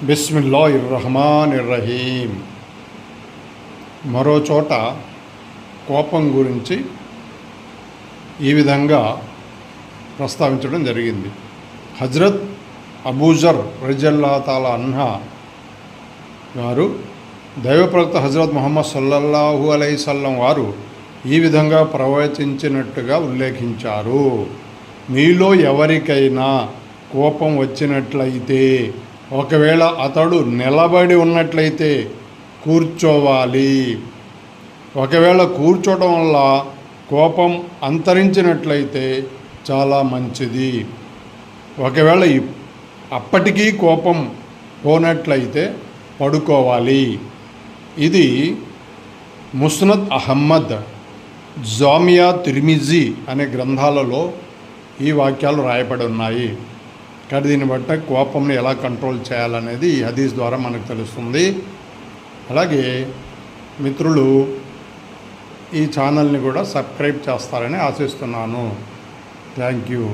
బిస్మిల్లాహిర్రహమానిర్రహీం. మరో చోట కోపం గురించి ఈ విధంగా ప్రస్తావించడం జరిగింది. హజ్రత్ అబూజర్ రజల్లాహు తాలా అన్హా గారు దైవప్రవక్త హజ్రత్ ముహమ్మద్ సల్లల్లాహు అలైహి వసల్లం వారు ఈ విధంగా ప్రవచించినట్టుగా ఉల్లేఖించారు. మీలో ఎవరికైనా కోపం వచ్చినట్లయితే, ఒకవేళ అతడు నిలబడి ఉన్నట్లయితే కూర్చోవాలి. ఒకవేళ కూర్చోవడం వల్ల కోపం అంతరించినట్లయితే చాలా మంచిది. ఒకవేళ అప్పటికీ కోపం పోనట్లయితే పడుకోవాలి. ఇది ముస్నద్ అహ్మద్, జామియా తిర్మిజీ అనే గ్రంథాలలో ఈ వాక్యాలు రాయబడి ఉన్నాయి. కానీ దీన్ని బట్టి కోపంని ఎలా కంట్రోల్ చేయాలనేది ఈ హదీస్ ద్వారా మనకు తెలుస్తుంది. అలాగే మిత్రులు ఈ ఛానల్ని కూడా సబ్స్క్రైబ్ చేస్తారని ఆశిస్తున్నాను. Thank you.